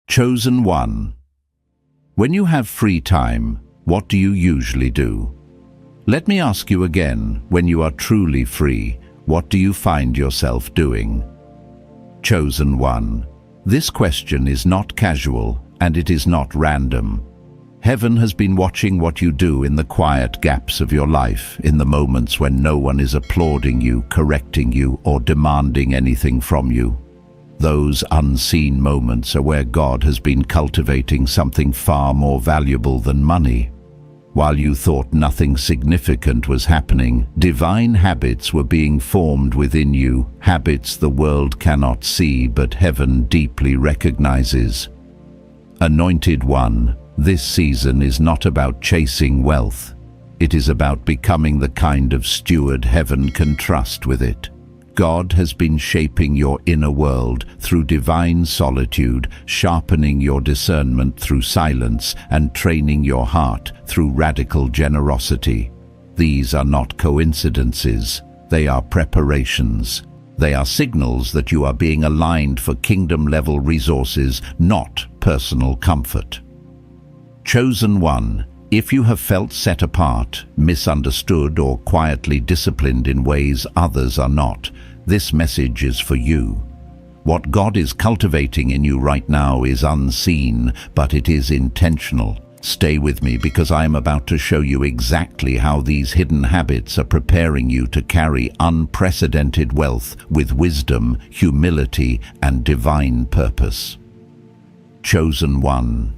Chosen one. When you have free time, what do you usually do? Let me ask you again, when you are truly free, what do you find yourself doing? Chosen one. This question is not casual and it is not random. Heaven has been watching what you do in the quiet gaps of your life, in the moments when no one is applauding you, correcting you, or demanding anything from you. Those unseen moments are where God has been cultivating something far more valuable than money. While you thought nothing significant was happening, divine habits were being formed within you, habits the world cannot see but heaven deeply recognizes. Anointed one, this season is not about chasing wealth. It is about becoming the kind of steward heaven can trust with it. God has been shaping your inner world through divine solitude, sharpening your discernment through silence, and training your heart through radical generosity. These are not coincidences. They are preparations. They are signals that you are being aligned for kingdom-level resources, not personal comfort. Chosen one. If you have felt set apart, misunderstood, or quietly disciplined in ways others are not, this message is for you. What God is cultivating in you right now is unseen, but it is intentional. Stay with me because I am about to show you exactly how these hidden habits are preparing you to carry unprecedented wealth with wisdom, humility, and divine purpose. Chosen one.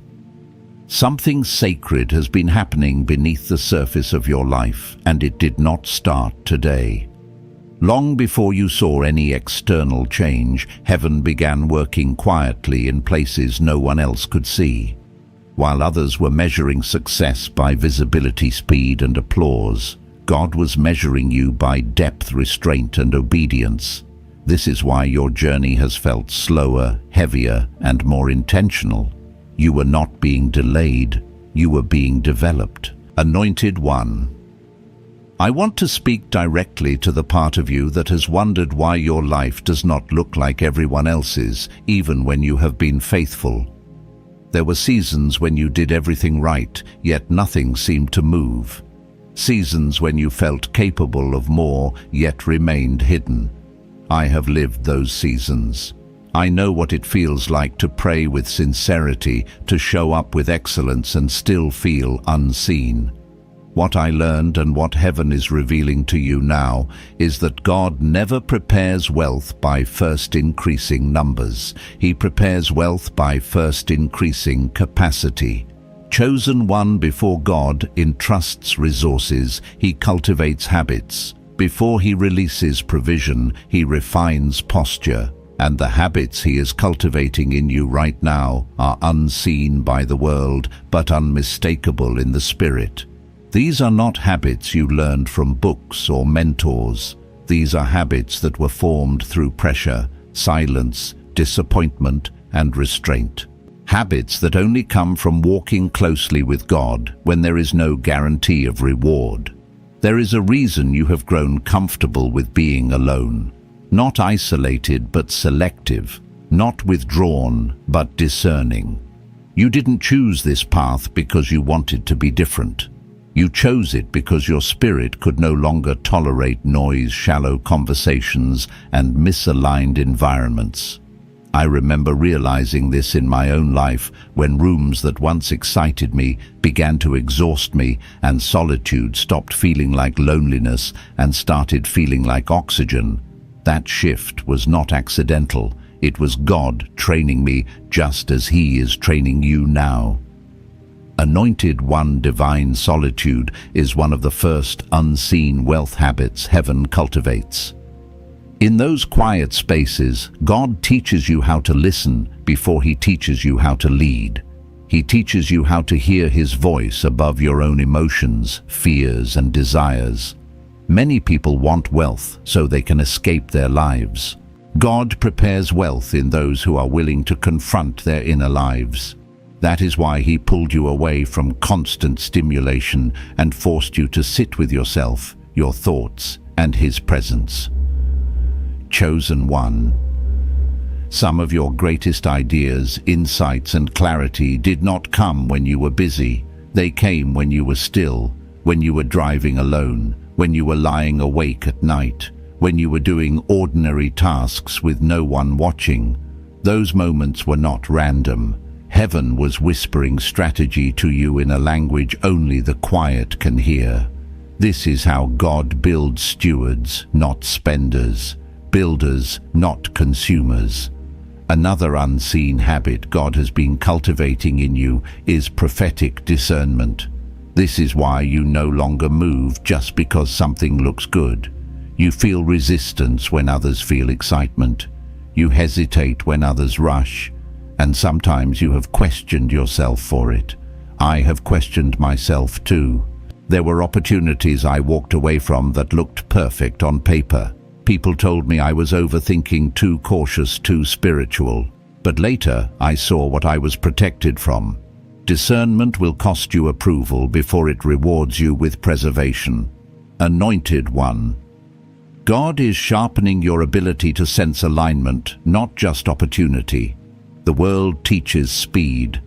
Something sacred has been happening beneath the surface of your life, and it did not start today. Long before you saw any external change, heaven began working quietly in places no one else could see. While others were measuring success by visibility, speed, and applause, God was measuring you by depth, restraint, and obedience. This is why your journey has felt slower, heavier, and more intentional. You were not being delayed, you were being developed. Anointed one. I want to speak directly to the part of you that has wondered why your life does not look like everyone else's, even when you have been faithful. There were seasons when you did everything right, yet nothing seemed to move. Seasons when you felt capable of more, yet remained hidden. I have lived those seasons. I know what it feels like to pray with sincerity, to show up with excellence and still feel unseen. What I learned and what heaven is revealing to you now is that God never prepares wealth by first increasing numbers. He prepares wealth by first increasing capacity. Chosen one, before God entrusts resources, he cultivates habits. Before he releases provision, he refines posture. And the habits he is cultivating in you right now are unseen by the world, but unmistakable in the spirit. These are not habits you learned from books or mentors. These are habits that were formed through pressure, silence, disappointment, and restraint. Habits that only come from walking closely with God when there is no guarantee of reward. There is a reason you have grown comfortable with being alone. Not isolated but selective, not withdrawn but discerning. You didn't choose this path because you wanted to be different. You chose it because your spirit could no longer tolerate noise, shallow conversations, and misaligned environments. I remember realizing this in my own life when rooms that once excited me began to exhaust me and solitude stopped feeling like loneliness and started feeling like oxygen. That shift was not accidental. It was God training me just as He is training you now. Anointed one, divine solitude is one of the first unseen wealth habits heaven cultivates. In those quiet spaces, God teaches you how to listen before He teaches you how to lead. He teaches you how to hear His voice above your own emotions, fears, and desires. Many people want wealth so they can escape their lives. God prepares wealth in those who are willing to confront their inner lives. That is why He pulled you away from constant stimulation and forced you to sit with yourself, your thoughts, and His presence. Chosen one. Some of your greatest ideas, insights, and clarity did not come when you were busy. They came when you were still, when you were driving alone, when you were lying awake at night, when you were doing ordinary tasks with no one watching. Those moments were not random. Heaven was whispering strategy to you in a language only the quiet can hear. This is how God builds stewards, not spenders, builders, not consumers. Another unseen habit God has been cultivating in you is prophetic discernment. This is why you no longer move just because something looks good. You feel resistance when others feel excitement. You hesitate when others rush. And sometimes you have questioned yourself for it. I have questioned myself too. There were opportunities I walked away from that looked perfect on paper. People told me I was overthinking, too cautious, too spiritual. But later, I saw what I was protected from. Discernment will cost you approval before it rewards you with preservation. Anointed one. God is sharpening your ability to sense alignment, not just opportunity. The world teaches speed.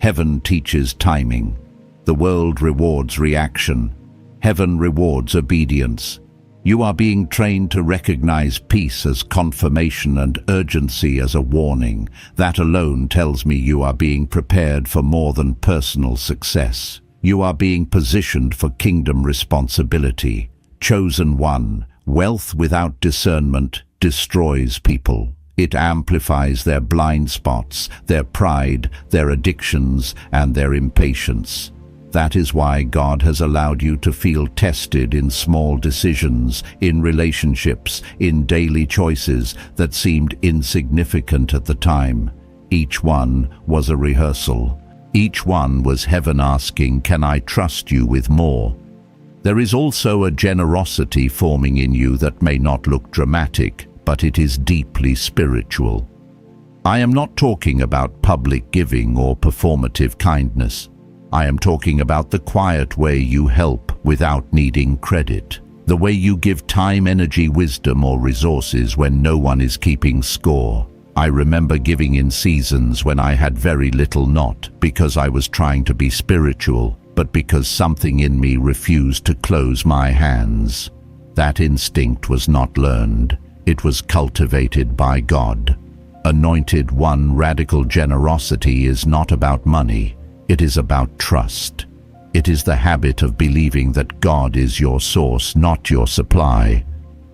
Heaven teaches timing. The world rewards reaction. Heaven rewards obedience. You are being trained to recognize peace as confirmation and urgency as a warning. That alone tells me you are being prepared for more than personal success. You are being positioned for kingdom responsibility. Chosen one, wealth without discernment destroys people. It amplifies their blind spots, their pride, their addictions, and their impatience. That is why God has allowed you to feel tested in small decisions, in relationships, in daily choices that seemed insignificant at the time. Each one was a rehearsal. Each one was heaven asking, "Can I trust you with more?" There is also a generosity forming in you that may not look dramatic, but it is deeply spiritual. I am not talking about public giving or performative kindness. I am talking about the quiet way you help without needing credit. The way you give time, energy, wisdom, or resources when no one is keeping score. I remember giving in seasons when I had very little, not because I was trying to be spiritual, but because something in me refused to close my hands. That instinct was not learned. It was cultivated by God. Anointed one, radical generosity is not about money. It is about trust. It is the habit of believing that God is your source, not your supply.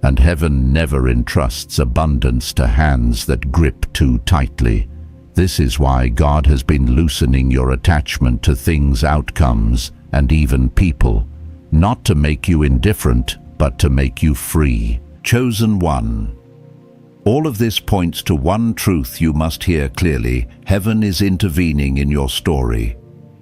And heaven never entrusts abundance to hands that grip too tightly. This is why God has been loosening your attachment to things, outcomes, and even people. Not to make you indifferent, but to make you free. Chosen one. All of this points to one truth you must hear clearly. Heaven is intervening in your story.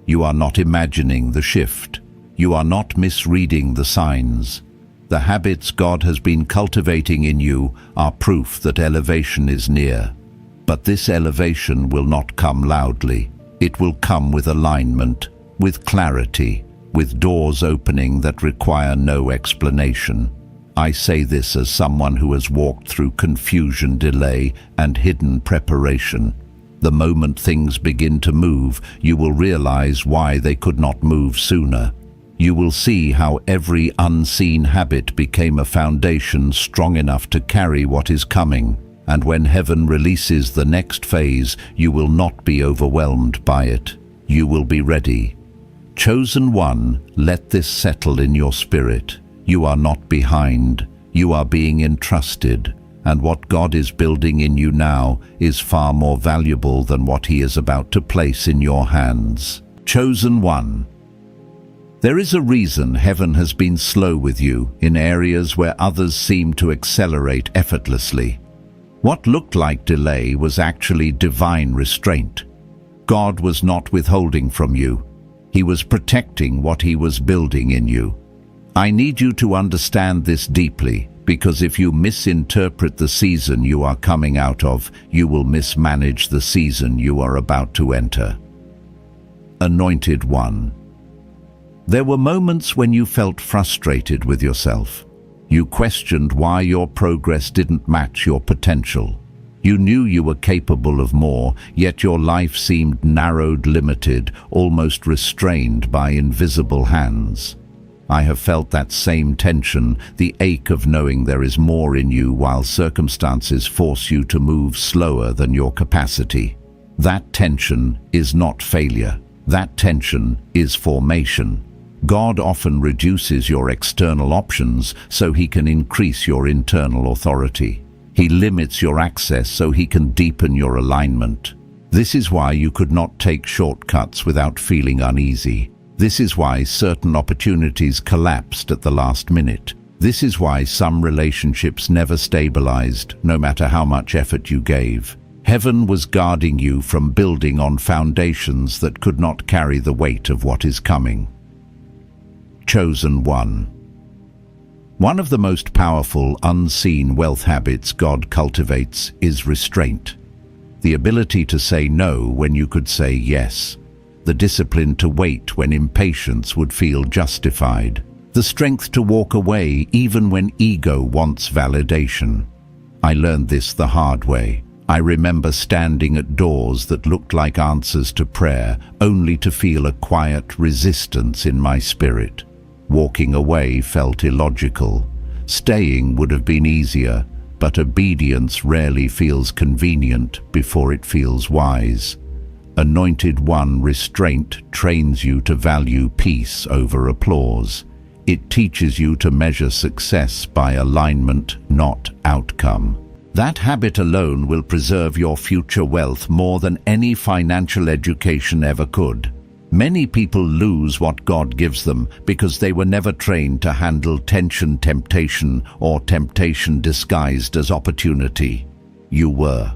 You are not imagining the shift. You are not misreading the signs. The habits God has been cultivating in you are proof that elevation is near. But this elevation will not come loudly. It will come with alignment, with clarity, with doors opening that require no explanation. I say this as someone who has walked through confusion, delay, and hidden preparation. The moment things begin to move, you will realize why they could not move sooner. You will see how every unseen habit became a foundation strong enough to carry what is coming. And when heaven releases the next phase, you will not be overwhelmed by it. You will be ready. Chosen one, let this settle in your spirit. You are not behind. You are being entrusted. And what God is building in you now is far more valuable than what He is about to place in your hands. Chosen one. There is a reason heaven has been slow with you in areas where others seem to accelerate effortlessly. What looked like delay was actually divine restraint. God was not withholding from you. He was protecting what He was building in you. I need you to understand this deeply, because if you misinterpret the season you are coming out of, you will mismanage the season you are about to enter. Anointed one. There were moments when you felt frustrated with yourself. You questioned why your progress didn't match your potential. You knew you were capable of more, yet your life seemed narrowed, limited, almost restrained by invisible hands. I have felt that same tension, the ache of knowing there is more in you while circumstances force you to move slower than your capacity. That tension is not failure. That tension is formation. God often reduces your external options so He can increase your internal authority. He limits your access so He can deepen your alignment. This is why you could not take shortcuts without feeling uneasy. This is why certain opportunities collapsed at the last minute. This is why some relationships never stabilized, no matter how much effort you gave. Heaven was guarding you from building on foundations that could not carry the weight of what is coming. Chosen one. One of the most powerful, unseen wealth habits God cultivates is restraint. The ability to say no when you could say yes. The discipline to wait when impatience would feel justified. The strength to walk away even when ego wants validation. I learned this the hard way. I remember standing at doors that looked like answers to prayer, only to feel a quiet resistance in my spirit. Walking away felt illogical. Staying would have been easier, but obedience rarely feels convenient before it feels wise. Anointed One restraint trains you to value peace over applause. It teaches you to measure success by alignment, not outcome. That habit alone will preserve your future wealth more than any financial education ever could. Many people lose what God gives them because they were never trained to handle tension, temptation, or temptation disguised as opportunity. You were.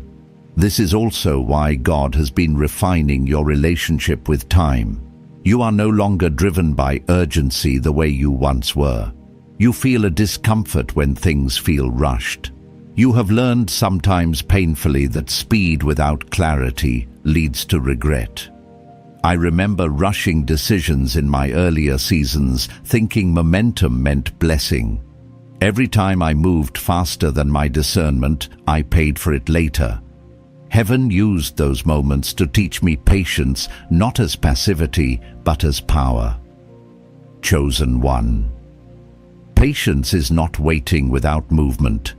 This is also why God has been refining your relationship with time. You are no longer driven by urgency the way you once were. You feel a discomfort when things feel rushed. You have learned, sometimes painfully, that speed without clarity leads to regret. I remember rushing decisions in my earlier seasons, thinking momentum meant blessing. Every time I moved faster than my discernment, I paid for it later. Heaven used those moments to teach me patience, not as passivity, but as power. Chosen one. Patience is not waiting without movement.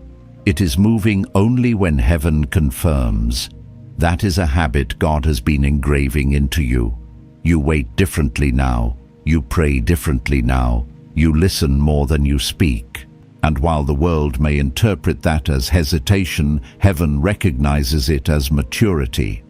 It is moving only when heaven confirms. That is a habit God has been engraving into you. You wait differently now. You pray differently now. You listen more than you speak. And while the world may interpret that as hesitation, heaven recognizes it as maturity.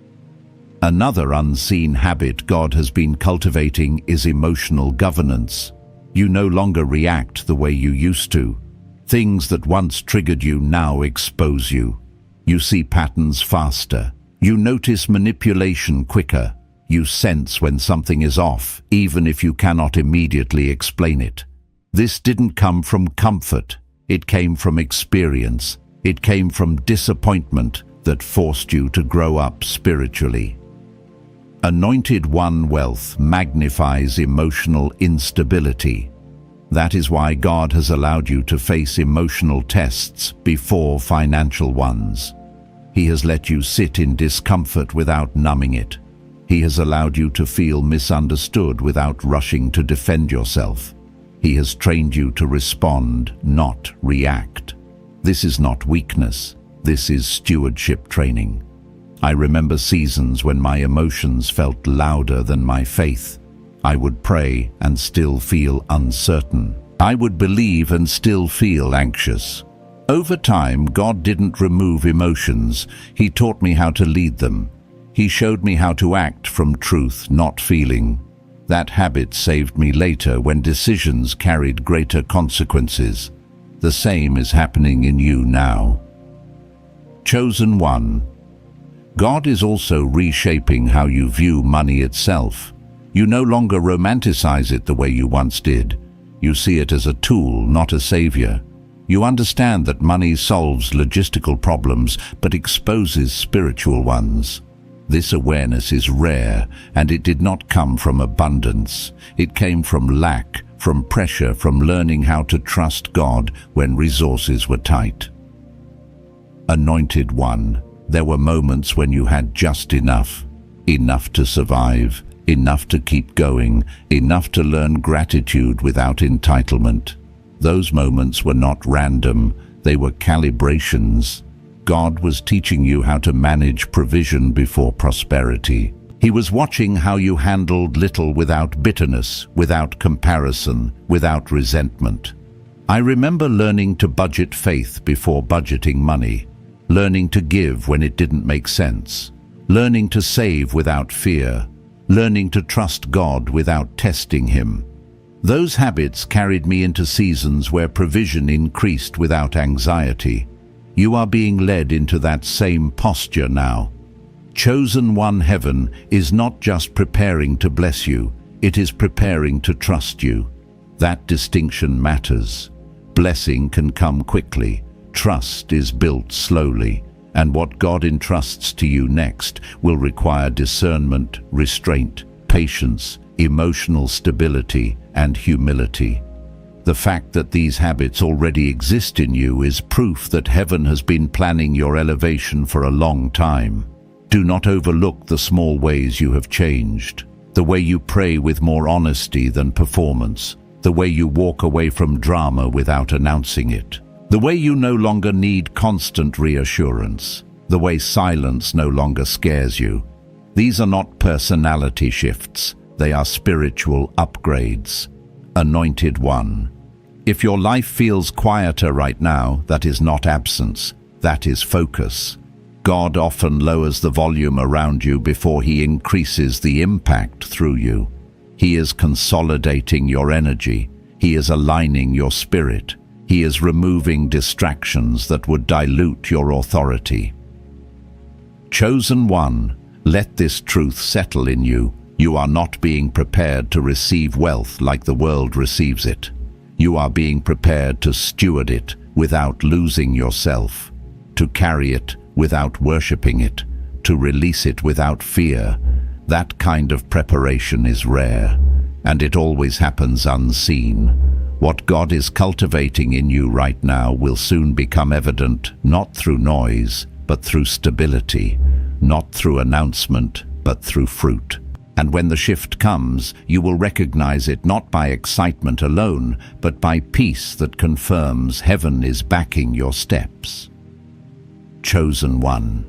Another unseen habit God has been cultivating is emotional governance. You no longer react the way you used to. Things that once triggered you now expose you. You see patterns faster. You notice manipulation quicker. You sense when something is off, even if you cannot immediately explain it. This didn't come from comfort. It came from experience. It came from disappointment that forced you to grow up spiritually. Anointed One wealth magnifies emotional instability. That is why God has allowed you to face emotional tests before financial ones. He has let you sit in discomfort without numbing it. He has allowed you to feel misunderstood without rushing to defend yourself. He has trained you to respond, not react. This is not weakness. This is stewardship training. I remember seasons when my emotions felt louder than my faith. I would pray and still feel uncertain. I would believe and still feel anxious. Over time, God didn't remove emotions. He taught me how to lead them. He showed me how to act from truth, not feeling. That habit saved me later when decisions carried greater consequences. The same is happening in you now. Chosen one. God is also reshaping how you view money itself. You no longer romanticize it the way you once did. You see it as a tool, not a savior. You understand that money solves logistical problems but exposes spiritual ones. This awareness is rare, and it did not come from abundance. It came from lack, from pressure, from learning how to trust God when resources were tight. Anointed One. There were moments when you had just enough. Enough to survive, enough to keep going, enough to learn gratitude without entitlement. Those moments were not random, they were calibrations. God was teaching you how to manage provision before prosperity. He was watching how you handled little without bitterness, without comparison, without resentment. I remember learning to budget faith before budgeting money, learning to give when it didn't make sense, learning to save without fear, learning to trust God without testing Him. Those habits carried me into seasons where provision increased without anxiety. You are being led into that same posture now. Chosen One Heaven is not just preparing to bless you, it is preparing to trust you. That distinction matters. Blessing can come quickly, trust is built slowly, and what God entrusts to you next will require discernment, restraint, patience, emotional stability, and humility. The fact that these habits already exist in you is proof that heaven has been planning your elevation for a long time. Do not overlook the small ways you have changed. The way you pray with more honesty than performance. The way you walk away from drama without announcing it. The way you no longer need constant reassurance. The way silence no longer scares you. These are not personality shifts. They are spiritual upgrades. Anointed One. If your life feels quieter right now, that is not absence, that is focus. God often lowers the volume around you before He increases the impact through you. He is consolidating your energy. He is aligning your spirit. He is removing distractions that would dilute your authority. Chosen One, let this truth settle in you. You are not being prepared to receive wealth like the world receives it. You are being prepared to steward it without losing yourself, to carry it without worshipping it, to release it without fear. That kind of preparation is rare, and it always happens unseen. What God is cultivating in you right now will soon become evident, not through noise, but through stability, not through announcement, but through fruit. And when the shift comes, you will recognize it not by excitement alone, but by peace that confirms heaven is backing your steps. Chosen One.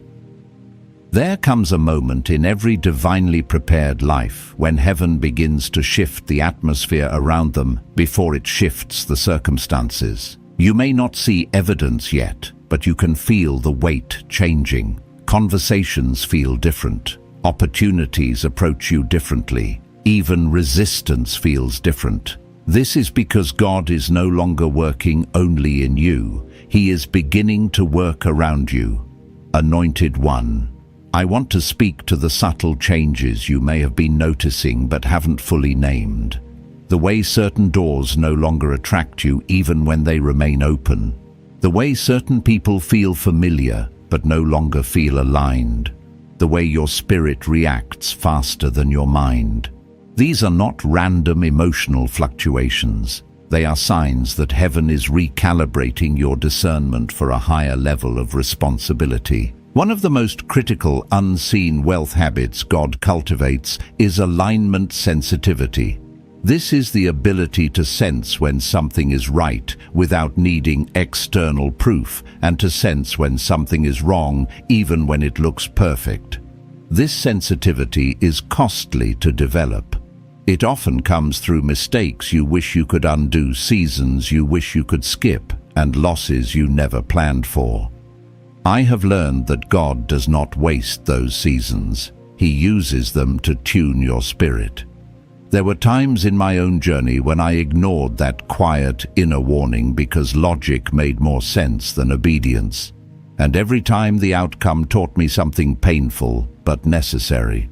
There comes a moment in every divinely prepared life when heaven begins to shift the atmosphere around them before it shifts the circumstances. You may not see evidence yet, but you can feel the weight changing. Conversations feel different. Opportunities approach you differently. Even resistance feels different. This is because God is no longer working only in you. He is beginning to work around you. Anointed One. I want to speak to the subtle changes you may have been noticing but haven't fully named. The way certain doors no longer attract you even when they remain open. The way certain people feel familiar but no longer feel aligned. The way your spirit reacts faster than your mind. These are not random emotional fluctuations. They are signs that heaven is recalibrating your discernment for a higher level of responsibility. One of the most critical unseen wealth habits God cultivates is alignment sensitivity. This is the ability to sense when something is right without needing external proof, and to sense when something is wrong even when it looks perfect. This sensitivity is costly to develop. It often comes through mistakes you wish you could undo, seasons you wish you could skip, and losses you never planned for. I have learned that God does not waste those seasons. He uses them to tune your spirit. There were times in my own journey when I ignored that quiet inner warning because logic made more sense than obedience. And every time the outcome taught me something painful but necessary.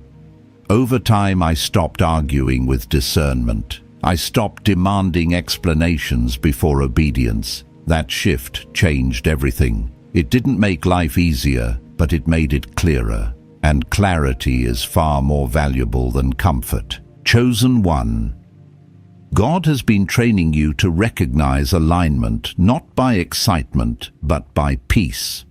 Over time I stopped arguing with discernment. I stopped demanding explanations before obedience. That shift changed everything. It didn't make life easier, but it made it clearer. And clarity is far more valuable than comfort. Chosen One. God has been training you to recognize alignment not by excitement, but by peace.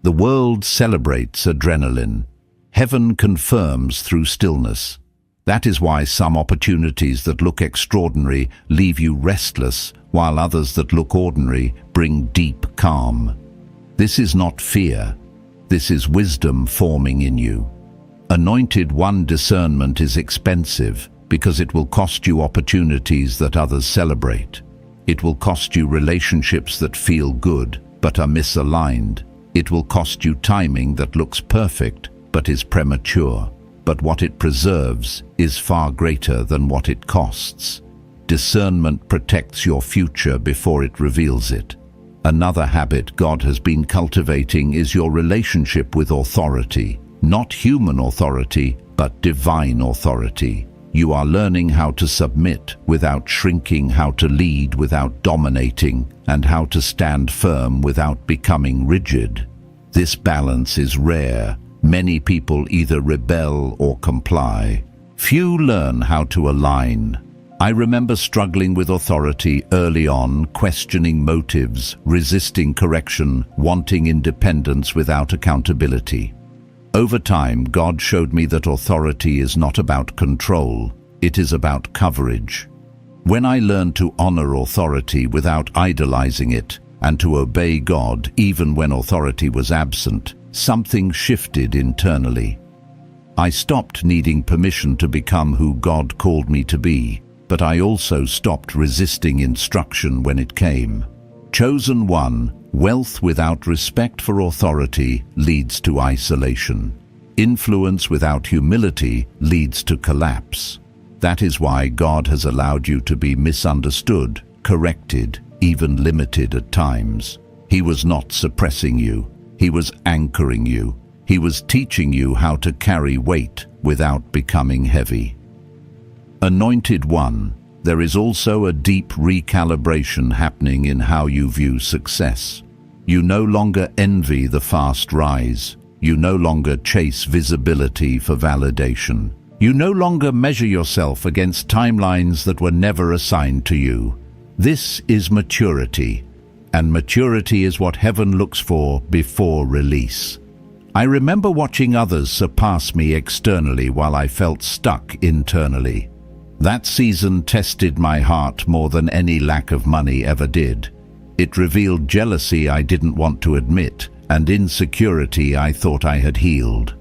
The world celebrates adrenaline. Heaven confirms through stillness. That is why some opportunities that look extraordinary leave you restless, while others that look ordinary bring deep calm. This is not fear. This is wisdom forming in you. Anointed One discernment is expensive because it will cost you opportunities that others celebrate. It will cost you relationships that feel good but are misaligned. It will cost you timing that looks perfect but is premature. But what it preserves is far greater than what it costs. Discernment protects your future before it reveals it. Another habit God has been cultivating is your relationship with authority. Not human authority, but divine authority. You are learning how to submit without shrinking, how to lead without dominating, and how to stand firm without becoming rigid. This balance is rare. Many people either rebel or comply. Few learn how to align. I remember struggling with authority early on, questioning motives, resisting correction, wanting independence without accountability. Over time, God showed me that authority is not about control, it is about coverage. When I learned to honor authority without idolizing it, and to obey God even when authority was absent, something shifted internally. I stopped needing permission to become who God called me to be, but I also stopped resisting instruction when it came. Chosen One, wealth without respect for authority leads to isolation. Influence without humility leads to collapse. That is why God has allowed you to be misunderstood, corrected, even limited at times. He was not suppressing you. He was anchoring you. He was teaching you how to carry weight without becoming heavy. Anointed One, there is also a deep recalibration happening in how you view success. You no longer envy the fast rise. You no longer chase visibility for validation. You no longer measure yourself against timelines that were never assigned to you. This is maturity, and maturity is what heaven looks for before release. I remember watching others surpass me externally while I felt stuck internally. That season tested my heart more than any lack of money ever did. It revealed jealousy I didn't want to admit, and insecurity I thought I had healed.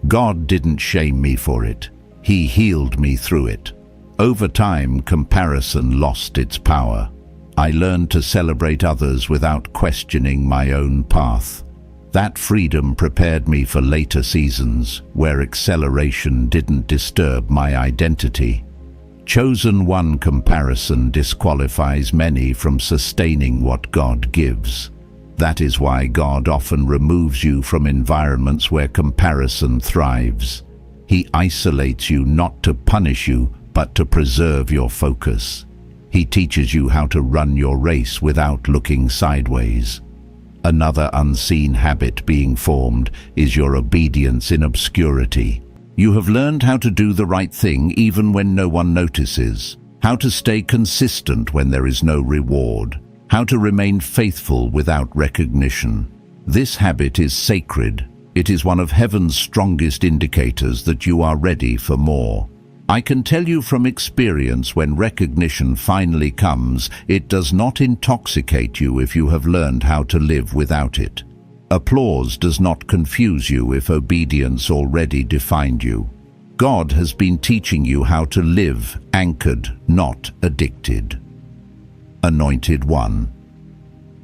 God didn't shame me for it. He healed me through it. Over time, comparison lost its power. I learned to celebrate others without questioning my own path. That freedom prepared me for later seasons, where acceleration didn't disturb my identity. Chosen One comparison disqualifies many from sustaining what God gives. That is why God often removes you from environments where comparison thrives. He isolates you not to punish you, but to preserve your focus. He teaches you how to run your race without looking sideways. Another unseen habit being formed is your obedience in obscurity. You have learned how to do the right thing even when no one notices, how to stay consistent when there is no reward, how to remain faithful without recognition. This habit is sacred. It is one of heaven's strongest indicators that you are ready for more. I can tell you from experience, when recognition finally comes, it does not intoxicate you if you have learned how to live without it. Applause does not confuse you if obedience already defined you. God has been teaching you how to live anchored, not addicted. Anointed One.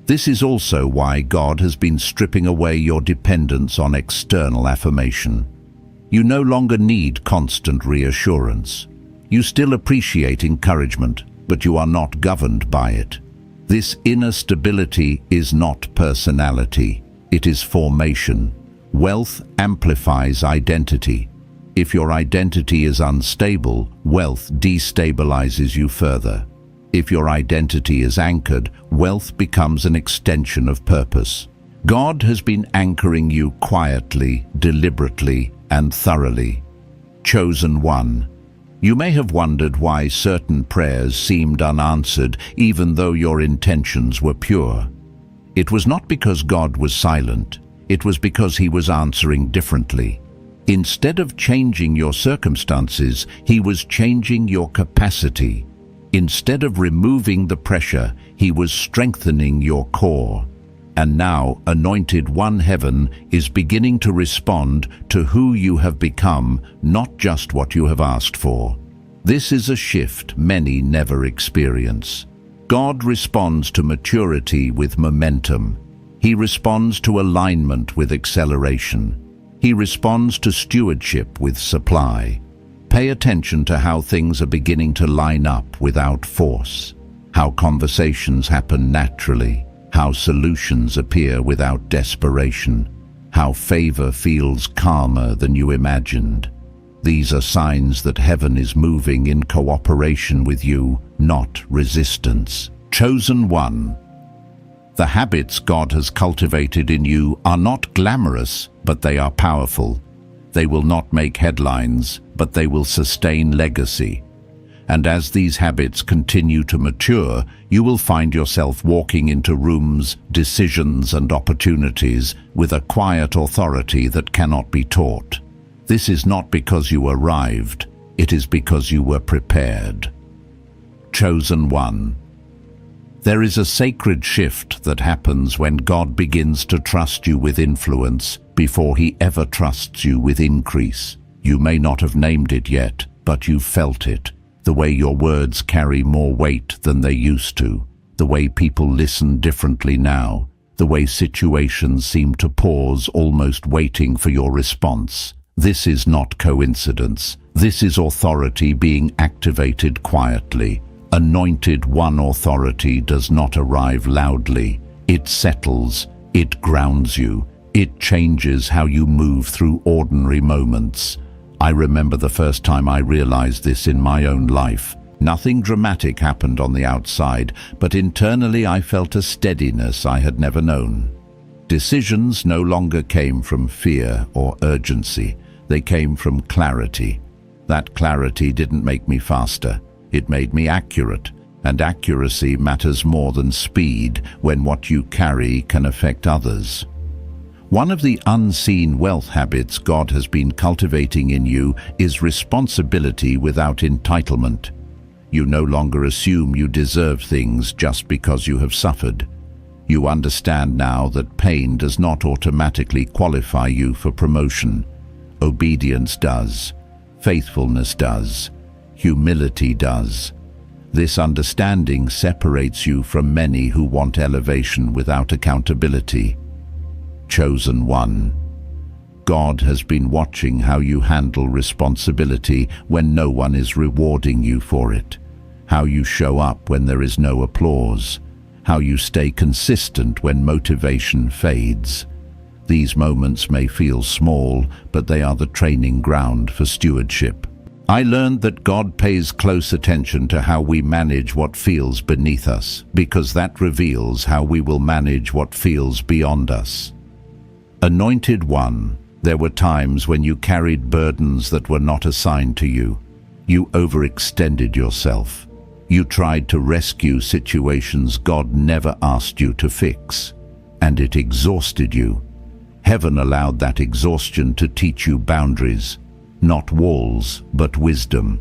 This is also why God has been stripping away your dependence on external affirmation. You no longer need constant reassurance. You still appreciate encouragement, but you are not governed by it. This inner stability is not personality. It is formation. Wealth amplifies identity. If your identity is unstable, wealth destabilizes you further. If your identity is anchored, wealth becomes an extension of purpose. God has been anchoring you quietly, deliberately, and thoroughly. Chosen One. You may have wondered why certain prayers seemed unanswered even though your intentions were pure. It was not because God was silent. It was because he was answering differently. Instead of changing your circumstances, he was changing your capacity. Instead of removing the pressure, he was strengthening your core. And now, Anointed One, Heaven is beginning to respond to who you have become, not just what you have asked for. This is a shift many never experience. God responds to maturity with momentum. He responds to alignment with acceleration. He responds to stewardship with supply. Pay attention to how things are beginning to line up without force, how conversations happen naturally, how solutions appear without desperation, how favor feels calmer than you imagined. These are signs that heaven is moving in cooperation with you, not resistance. Chosen One. The habits God has cultivated in you are not glamorous, but they are powerful. They will not make headlines, but they will sustain legacy. And as these habits continue to mature, you will find yourself walking into rooms, decisions, and opportunities with a quiet authority that cannot be taught. This is not because you arrived, it is because you were prepared. Chosen One. There is a sacred shift that happens when God begins to trust you with influence before he ever trusts you with increase. You may not have named it yet, but you felt it. The way your words carry more weight than they used to. The way people listen differently now. The way situations seem to pause, almost waiting for your response. This is not coincidence. This is authority being activated quietly. Anointed One authority does not arrive loudly. It settles, it grounds you, it changes how you move through ordinary moments. I remember the first time I realized this in my own life. Nothing dramatic happened on the outside, but internally I felt a steadiness I had never known. Decisions no longer came from fear or urgency. They came from clarity. That clarity didn't make me faster. It made me accurate, and accuracy matters more than speed when what you carry can affect others. One of the unseen wealth habits God has been cultivating in you is responsibility without entitlement. You no longer assume you deserve things just because you have suffered. You understand now that pain does not automatically qualify you for promotion. Obedience does. Faithfulness does. Humility does. This understanding separates you from many who want elevation without accountability. Chosen One. God has been watching how you handle responsibility when no one is rewarding you for it. How you show up when there is no applause. How you stay consistent when motivation fades. These moments may feel small, but they are the training ground for stewardship. I learned that God pays close attention to how we manage what feels beneath us, because that reveals how we will manage what feels beyond us. Anointed One, there were times when you carried burdens that were not assigned to you. You overextended yourself. You tried to rescue situations God never asked you to fix, and it exhausted you. Heaven allowed that exhaustion to teach you boundaries, not walls, but wisdom.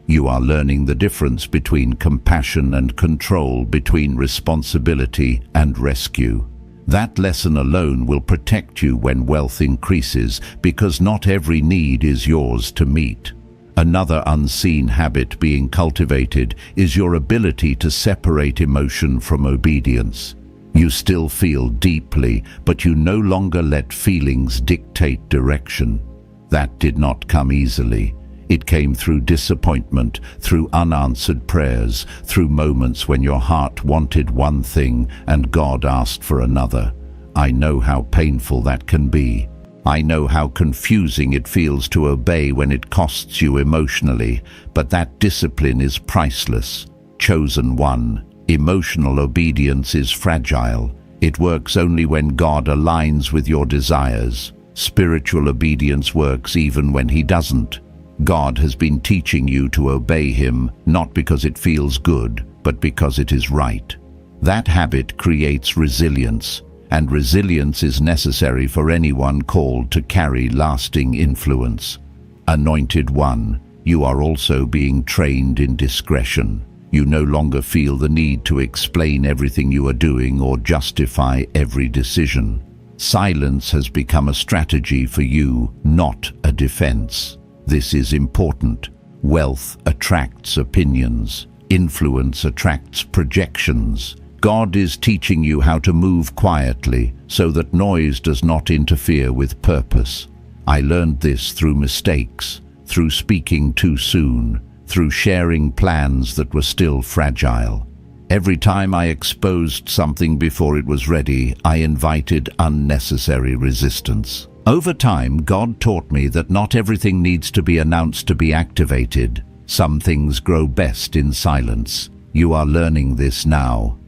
You are learning the difference between compassion and control, between responsibility and rescue. That lesson alone will protect you when wealth increases, because not every need is yours to meet. Another unseen habit being cultivated is your ability to separate emotion from obedience. You still feel deeply, but you no longer let feelings dictate direction. That did not come easily. It came through disappointment, through unanswered prayers, through moments when your heart wanted one thing and God asked for another. I know how painful that can be. I know how confusing it feels to obey when it costs you emotionally, but that discipline is priceless. Chosen One. Emotional obedience is fragile. It works only when God aligns with your desires. Spiritual obedience works even when He doesn't. God has been teaching you to obey Him, not because it feels good, but because it is right. That habit creates resilience. and resilience is necessary for anyone called to carry lasting influence. Anointed One, you are also being trained in discretion. You no longer feel the need to explain everything you are doing or justify every decision. Silence has become a strategy for you, not a defense. This is important. Wealth attracts opinions. Influence attracts projections. God is teaching you how to move quietly so that noise does not interfere with purpose. I learned this through mistakes, through speaking too soon, through sharing plans that were still fragile. Every time I exposed something before it was ready, I invited unnecessary resistance. Over time, God taught me that not everything needs to be announced to be activated. Some things grow best in silence. You are learning this now.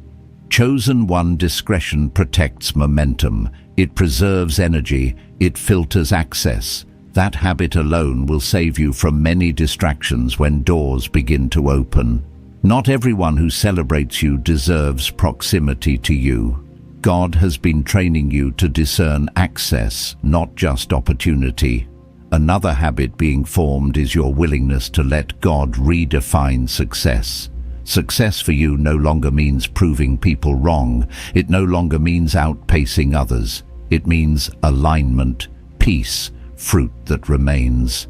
Chosen One discretion protects momentum. It preserves energy. It filters access. That habit alone will save you from many distractions when doors begin to open. Not everyone who celebrates you deserves proximity to you. God has been training you to discern access, not just opportunity. Another habit being formed is your willingness to let God redefine success. Success for you no longer means proving people wrong. It no longer means outpacing others. It means alignment, peace, fruit that remains.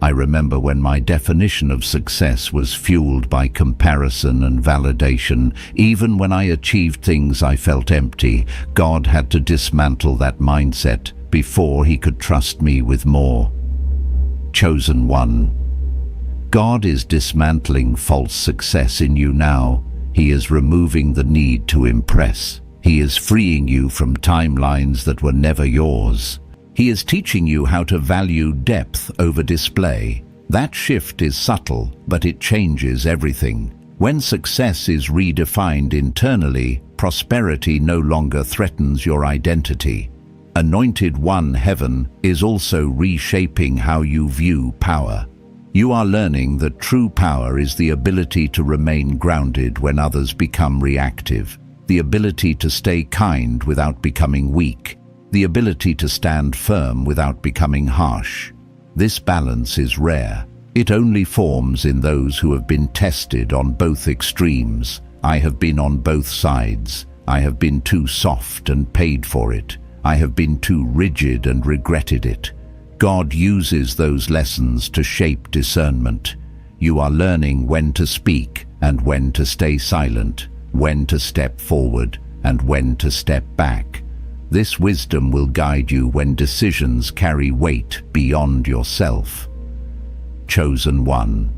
I remember when my definition of success was fueled by comparison and validation. Even when I achieved things I felt empty, God had to dismantle that mindset before He could trust me with more. Chosen One, God is dismantling false success in you now. He is removing the need to impress. He is freeing you from timelines that were never yours. He is teaching you how to value depth over display. That shift is subtle, but it changes everything. When success is redefined internally, prosperity no longer threatens your identity. Anointed One Heaven is also reshaping how you view power. You are learning that true power is the ability to remain grounded when others become reactive, the ability to stay kind without becoming weak, the ability to stand firm without becoming harsh. This balance is rare. It only forms in those who have been tested on both extremes. I have been on both sides. I have been too soft and paid for it. I have been too rigid and regretted it. God uses those lessons to shape discernment. You are learning when to speak and when to stay silent, when to step forward and when to step back. This wisdom will guide you when decisions carry weight beyond yourself. Chosen One,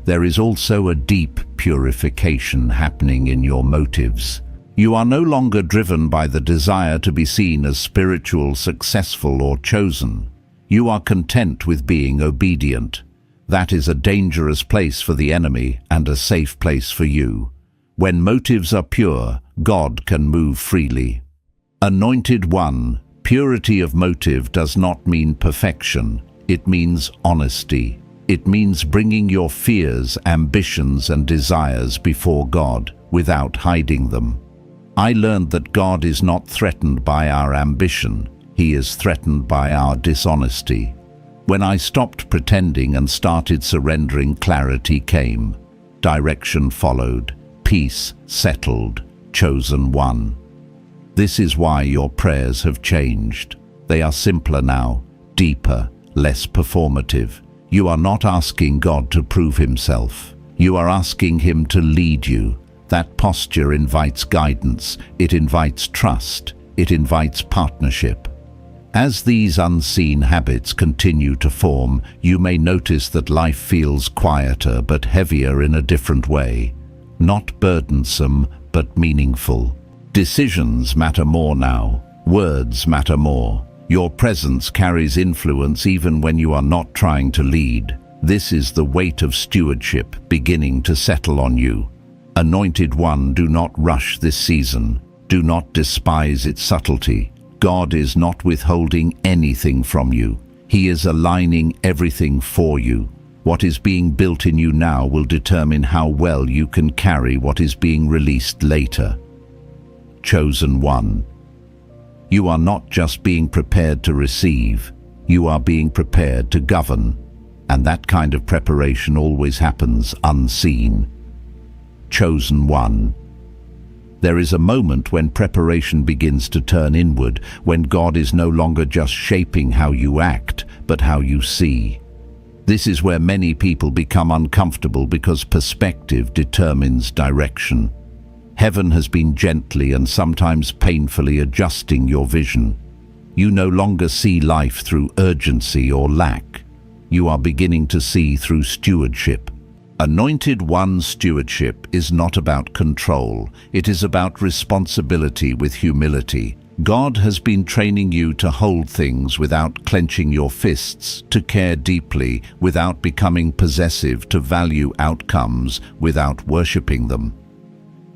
there is also a deep purification happening in your motives. You are no longer driven by the desire to be seen as spiritual, successful, or chosen. You are content with being obedient. That is a dangerous place for the enemy and a safe place for you. When motives are pure, God can move freely. Anointed One, purity of motive does not mean perfection. It means honesty. It means bringing your fears, ambitions, and desires before God without hiding them. I learned that God is not threatened by our ambition. He is threatened by our dishonesty. When I stopped pretending and started surrendering, clarity came. Direction followed. Peace settled. Chosen One. This is why your prayers have changed. They are simpler now, deeper, less performative. You are not asking God to prove Himself. You are asking Him to lead you. That posture invites guidance. It invites trust. It invites partnership. As these unseen habits continue to form, you may notice that life feels quieter but heavier in a different way. Not burdensome, but meaningful. Decisions matter more now. Words matter more. Your presence carries influence even when you are not trying to lead. This is the weight of stewardship beginning to settle on you. Anointed One, do not rush this season. Do not despise its subtlety. God is not withholding anything from you. He is aligning everything for you. What is being built in you now will determine how well you can carry what is being released later. Chosen One, You are not just being prepared to receive, you are being prepared to govern. And that kind of preparation always happens unseen. Chosen one. There is a moment when preparation begins to turn inward, when God is no longer just shaping how you act, but how you see. This is where many people become uncomfortable because perspective determines direction. Heaven has been gently and sometimes painfully adjusting your vision. You no longer see life through urgency or lack. You are beginning to see through stewardship. Anointed One stewardship is not about control. It is about responsibility with humility. God has been training you to hold things without clenching your fists, to care deeply without becoming possessive, to value outcomes without worshipping them.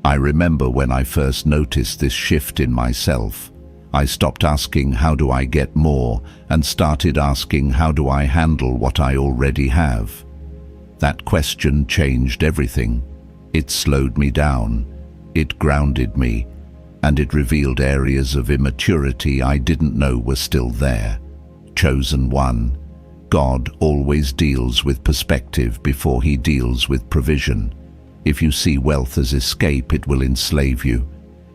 I remember when I first noticed this shift in myself. I stopped asking, how do I get more, and started asking, how do I handle what I already have? That question changed everything. It slowed me down, it grounded me, and it revealed areas of immaturity I didn't know were still there. Chosen one. God always deals with perspective before he deals with provision. If you see wealth as escape, it will enslave you.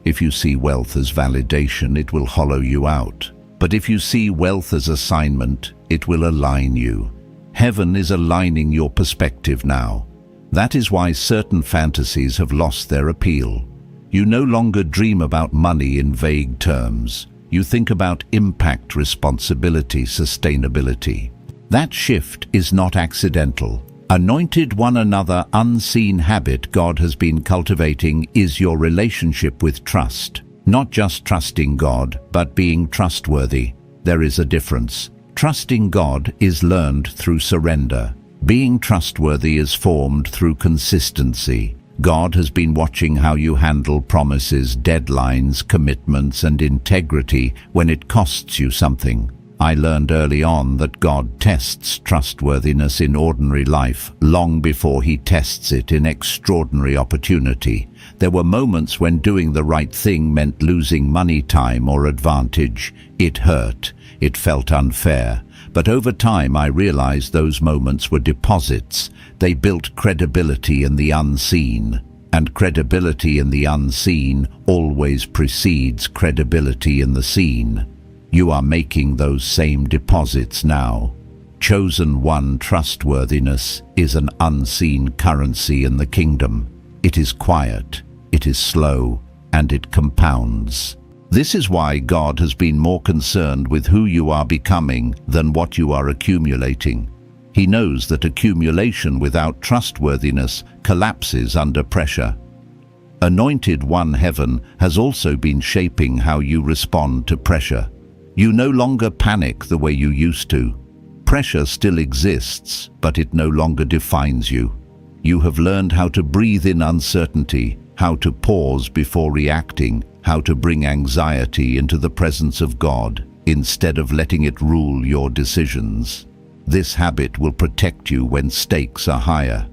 If you see wealth as validation, it will hollow you out. But if you see wealth as assignment, it will align you. Heaven is aligning your perspective now. That is why certain fantasies have lost their appeal. You no longer dream about money in vague terms. You think about impact, responsibility, sustainability. That shift is not accidental. Anointed one. Another unseen habit God has been cultivating is your relationship with trust. Not just trusting God, but being trustworthy. There is a difference. Trusting God is learned through surrender. Being trustworthy is formed through consistency. God has been watching how you handle promises, deadlines, commitments, and integrity when it costs you something. I learned early on that God tests trustworthiness in ordinary life long before he tests it in extraordinary opportunity. There were moments when doing the right thing meant losing money, time, or advantage. It hurt. It felt unfair. But over time I realized those moments were deposits. They built credibility in the unseen. And credibility in the unseen always precedes credibility in the seen. You are making those same deposits now. Chosen one. Trustworthiness is an unseen currency in the kingdom. It is quiet, it is slow, and it compounds. This is why God has been more concerned with who you are becoming than what you are accumulating. He knows that accumulation without trustworthiness collapses under pressure. Anointed one. Heaven has also been shaping how you respond to pressure. You no longer panic the way you used to. Pressure still exists, but it no longer defines you. You have learned how to breathe in uncertainty, how to pause before reacting, how to bring anxiety into the presence of God, instead of letting it rule your decisions. This habit will protect you when stakes are higher.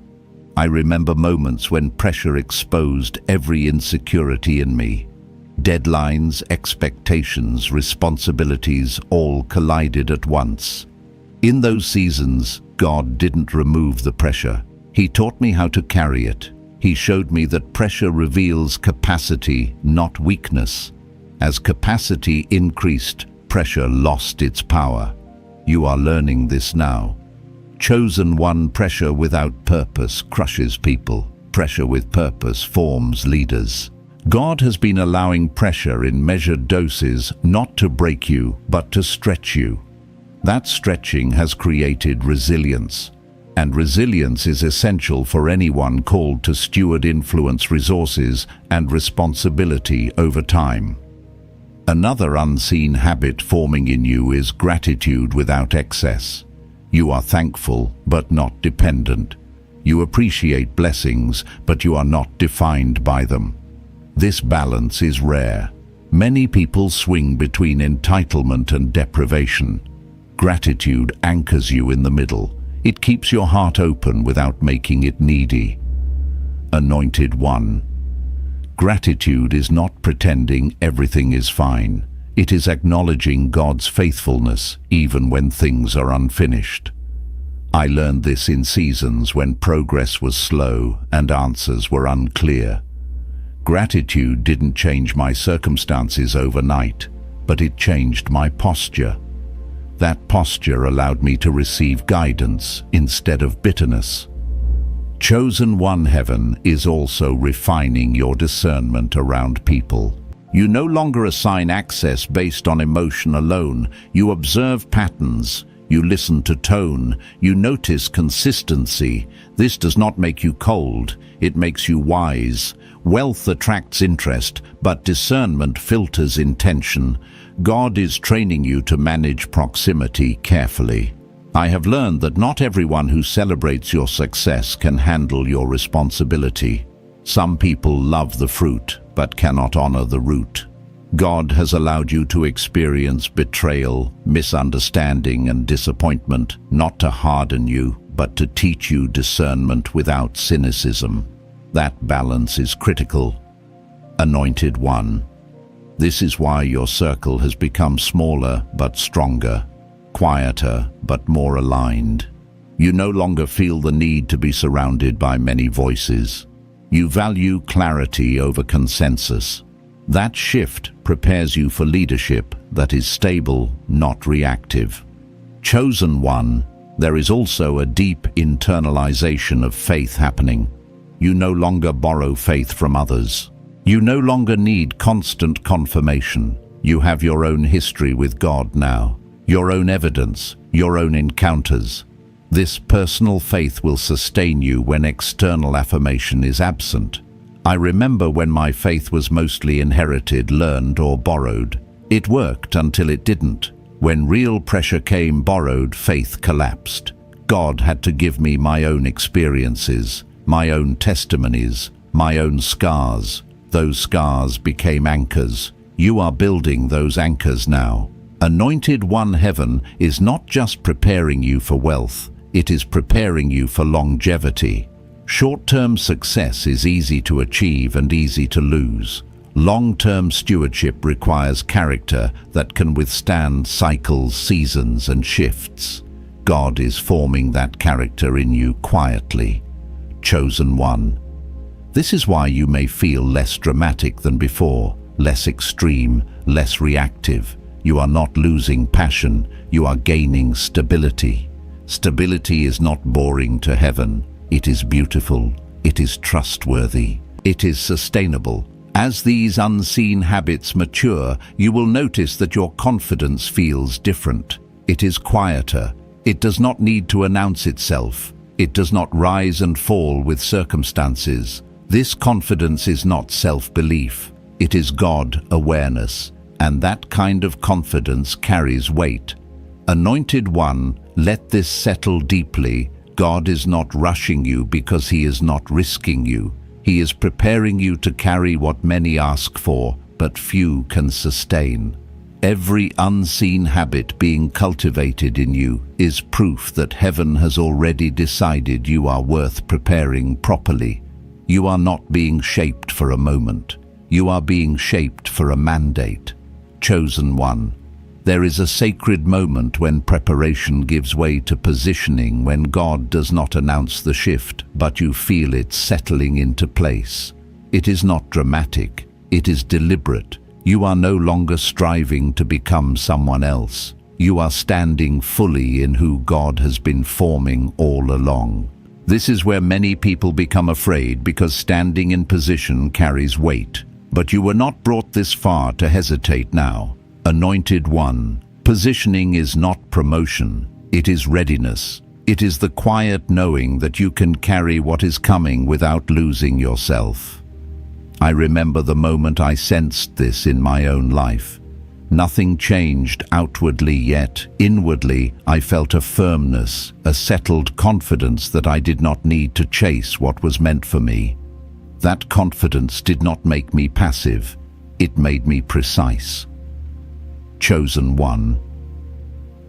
I remember moments when pressure exposed every insecurity in me. Deadlines, expectations, responsibilities all collided at once. In those seasons, God didn't remove the pressure. He taught me how to carry it. He showed me that pressure reveals capacity, not weakness. As capacity increased, pressure lost its power. You are learning this now. Chosen one. Pressure without purpose crushes people. Pressure with purpose forms leaders. God has been allowing pressure in measured doses not to break you, but to stretch you. That stretching has created resilience. And resilience is essential for anyone called to steward influence, resources, and responsibility over time. Another unseen habit forming in you is gratitude without excess. You are thankful, but not dependent. You appreciate blessings, but you are not defined by them. This balance is rare. Many people swing between entitlement and deprivation. Gratitude anchors you in the middle. It keeps your heart open without making it needy. Anointed one. Gratitude is not pretending everything is fine. It is acknowledging God's faithfulness even when things are unfinished. I learned this in seasons when progress was slow and answers were unclear. Gratitude didn't change my circumstances overnight, but it changed my posture. That posture allowed me to receive guidance instead of bitterness. Chosen One Heaven is also refining your discernment around people. You no longer assign access based on emotion alone. You observe patterns. You listen to tone. You notice consistency. This does not make you cold. It makes you wise. Wealth attracts interest, but discernment filters intention. God is training you to manage proximity carefully. I have learned that not everyone who celebrates your success can handle your responsibility. Some people love the fruit, but cannot honor the root. God has allowed you to experience betrayal, misunderstanding, and disappointment, not to harden you, but to teach you discernment without cynicism. That balance is critical. Anointed One. This is why your circle has become smaller but stronger, quieter but more aligned. You no longer feel the need to be surrounded by many voices. You value clarity over consensus. That shift prepares you for leadership that is stable, not reactive. Chosen One, there is also a deep internalization of faith happening. You no longer borrow faith from others. You no longer need constant confirmation. You have your own history with God now, your own evidence, your own encounters. This personal faith will sustain you when external affirmation is absent. I remember when my faith was mostly inherited, learned, or borrowed. It worked until it didn't. When real pressure came, borrowed faith collapsed. God had to give me my own experiences, my own testimonies, my own scars. Those scars became anchors. You are building those anchors now. Anointed One Heaven is not just preparing you for wealth, it is preparing you for longevity. Short-term success is easy to achieve and easy to lose. Long-term stewardship requires character that can withstand cycles, seasons, and shifts. God is forming that character in you quietly. Chosen One. This is why you may feel less dramatic than before, less extreme, less reactive. You are not losing passion, you are gaining stability. Stability is not boring to heaven. It is beautiful, it is trustworthy, it is sustainable. As these unseen habits mature, you will notice that your confidence feels different. It is quieter. It does not need to announce itself. It does not rise and fall with circumstances. This confidence is not self-belief. It is God awareness, and that kind of confidence carries weight. Anointed One, let this settle deeply. God is not rushing you because He is not risking you. He is preparing you to carry what many ask for, but few can sustain. Every unseen habit being cultivated in you is proof that heaven has already decided you are worth preparing properly. You are not being shaped for a moment. You are being shaped for a mandate. Chosen One. There is a sacred moment when preparation gives way to positioning, when God does not announce the shift, but you feel it settling into place. It is not dramatic, it is deliberate. You are no longer striving to become someone else. You are standing fully in who God has been forming all along. This is where many people become afraid because standing in position carries weight. But you were not brought this far to hesitate now. Anointed One. Positioning is not promotion, it is readiness. It is the quiet knowing that you can carry what is coming without losing yourself. I remember the moment I sensed this in my own life. Nothing changed outwardly, yet inwardly I felt a firmness, a settled confidence that I did not need to chase what was meant for me. That confidence did not make me passive, it made me precise. Chosen One.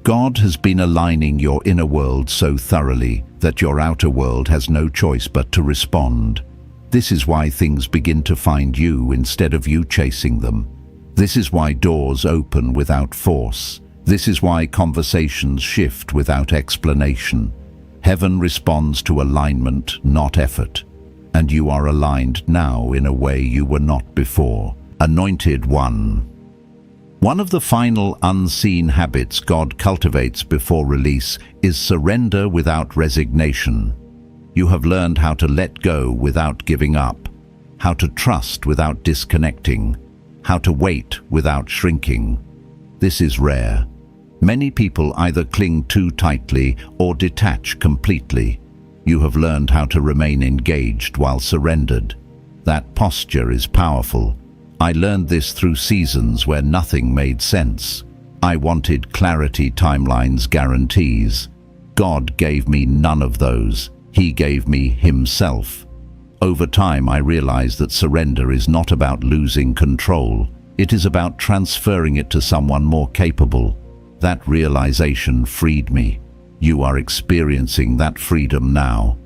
God has been aligning your inner world so thoroughly that your outer world has no choice but to respond. This is why things begin to find you instead of you chasing them. This is why doors open without force. This is why conversations shift without explanation. Heaven responds to alignment, not effort. And you are aligned now in a way you were not before. Anointed One. One of the final unseen habits God cultivates before release is surrender without resignation. You have learned how to let go without giving up, how to trust without disconnecting, how to wait without shrinking. This is rare. Many people either cling too tightly or detach completely. You have learned how to remain engaged while surrendered. That posture is powerful. I learned this through seasons where nothing made sense. I wanted clarity, timelines, guarantees. God gave me none of those. He gave me Himself. Over time, I realized that surrender is not about losing control. It is about transferring it to someone more capable. That realization freed me. You are experiencing that freedom now.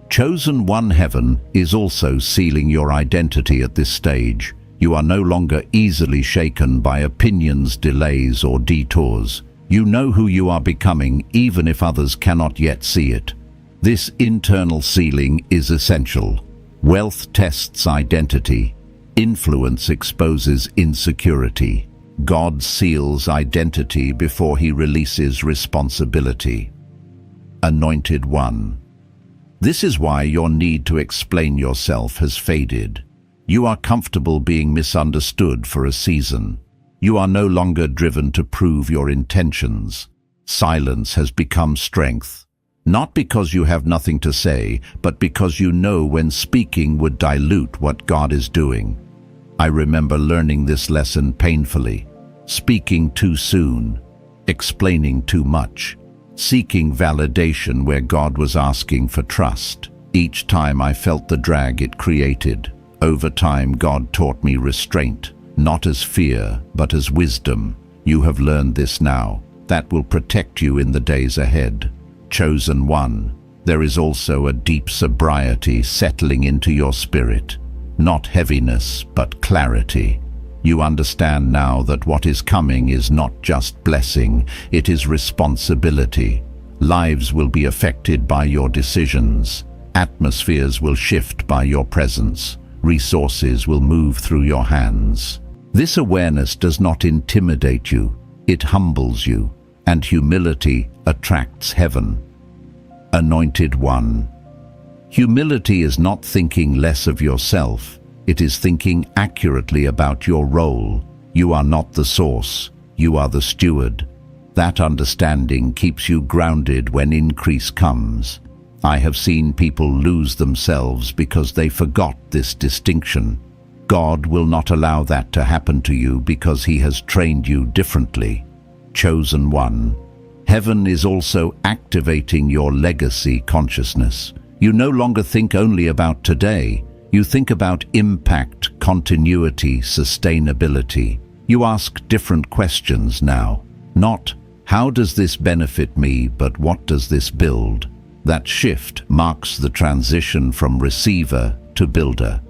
Chosen One Heaven is also sealing your identity at this stage. You are no longer easily shaken by opinions, delays, or detours. You know who you are becoming, even if others cannot yet see it. This internal sealing is essential. Wealth tests identity. Influence exposes insecurity. God seals identity before He releases responsibility. Anointed One. This is why your need to explain yourself has faded. You are comfortable being misunderstood for a season. You are no longer driven to prove your intentions. Silence has become strength. Not because you have nothing to say, but because you know when speaking would dilute what God is doing. I remember learning this lesson painfully. Speaking too soon, explaining too much, seeking validation where God was asking for trust. Each time I felt the drag it created. Over time, God taught me restraint, not as fear, but as wisdom. You have learned this now. That will protect you in the days ahead. Chosen One, there is also a deep sobriety settling into your spirit. Not heaviness, but clarity. You understand now that what is coming is not just blessing, it is responsibility. Lives will be affected by your decisions. Atmospheres will shift by your presence. Resources will move through your hands. This awareness does not intimidate you, it humbles you, and humility attracts heaven. Anointed One. Humility is not thinking less of yourself, it is thinking accurately about your role. You are not the source, you are the steward. That understanding keeps you grounded when increase comes. I have seen people lose themselves because they forgot this distinction. God will not allow that to happen to you because He has trained you differently. Chosen One. Heaven is also activating your legacy consciousness. You no longer think only about today. You think about impact, continuity, sustainability. You ask different questions now. Not, how does this benefit me, but what does this build? That shift marks the transition from receiver to builder.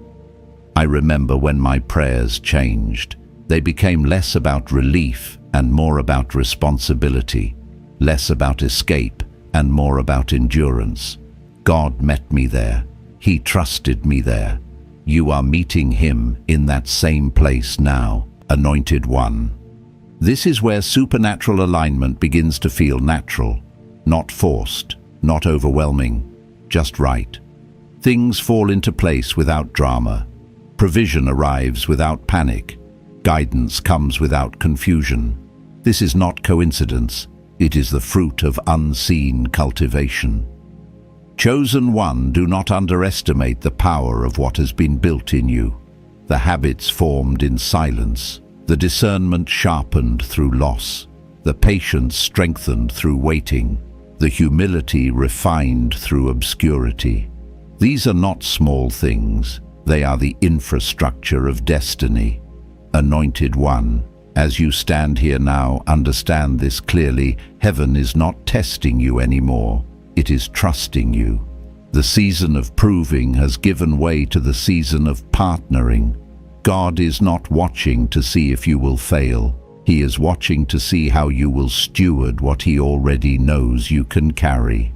I remember when my prayers changed. They became less about relief and more about responsibility, less about escape and more about endurance. God met me there. He trusted me there. You are meeting Him in that same place now, Anointed One. This is where supernatural alignment begins to feel natural, not forced, not overwhelming, just right. Things fall into place without drama. Provision arrives without panic. Guidance comes without confusion. This is not coincidence. It is the fruit of unseen cultivation. Chosen One, do not underestimate the power of what has been built in you. The habits formed in silence, the discernment sharpened through loss, the patience strengthened through waiting, the humility refined through obscurity. These are not small things. They are the infrastructure of destiny. Anointed One, as you stand here now, understand this clearly. Heaven is not testing you anymore. It is trusting you. The season of proving has given way to the season of partnering. God is not watching to see if you will fail. He is watching to see how you will steward what He already knows you can carry.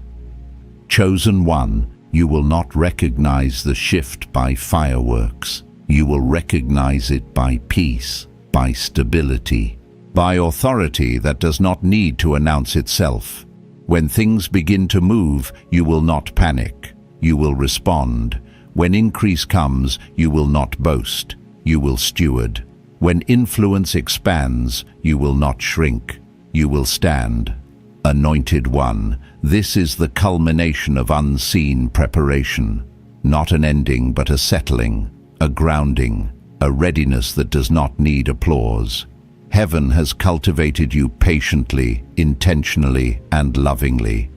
Chosen one, you will not recognize the shift by fireworks. You will recognize it by peace, by stability, by authority that does not need to announce itself. When things begin to move, you will not panic. You will respond. When increase comes, you will not boast. You will steward. When influence expands, you will not shrink. You will stand. Anointed one, this is the culmination of unseen preparation. Not an ending, but a settling, a grounding, a readiness that does not need applause. Heaven has cultivated you patiently, intentionally, and lovingly.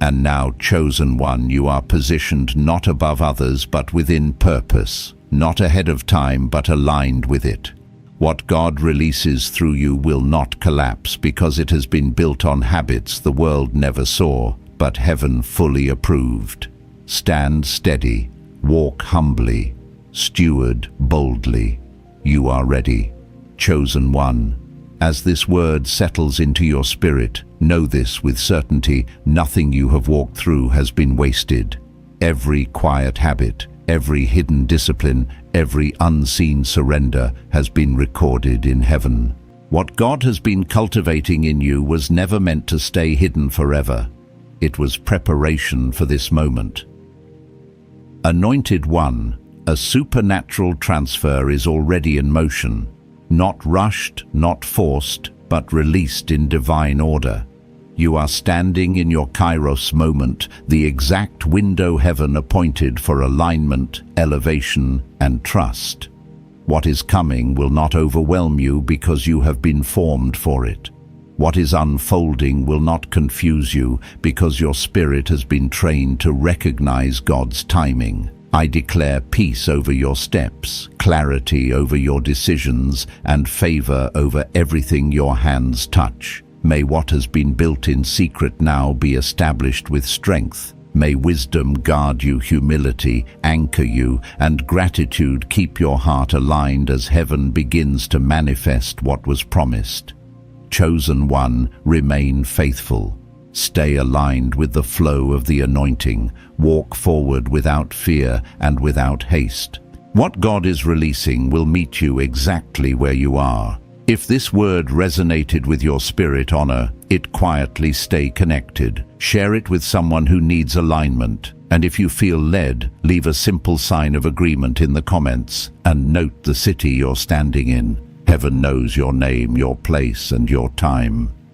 And now, chosen one, you are positioned not above others but within purpose, not ahead of time but aligned with it. What God releases through you will not collapse because it has been built on habits the world never saw, but heaven fully approved. Stand steady, walk humbly, steward boldly. You are ready. Chosen one. As this word settles into your spirit, know this with certainty: nothing you have walked through has been wasted. Every quiet habit, every hidden discipline, every unseen surrender has been recorded in heaven. What God has been cultivating in you was never meant to stay hidden forever. It was preparation for this moment. Anointed one, a supernatural transfer is already in motion. Not rushed, not forced, but released in divine order. You are standing in your Kairos moment, the exact window heaven appointed for alignment, elevation, and trust. What is coming will not overwhelm you because you have been formed for it. What is unfolding will not confuse you because your spirit has been trained to recognize God's timing. I declare peace over your steps, clarity over your decisions, and favor over everything your hands touch. May what has been built in secret now be established with strength. May wisdom guard you, humility anchor you, and gratitude keep your heart aligned as heaven begins to manifest what was promised. Chosen one, remain faithful. Stay aligned with the flow of the anointing. Walk forward without fear and without haste. What God is releasing will meet you exactly where you are. If this word resonated with your spirit, honor it quietly. Stay connected. Share it with someone who needs alignment. And if you feel led, leave a simple sign of agreement in the comments and note the city you're standing in. Heaven knows your name, your place, and your time.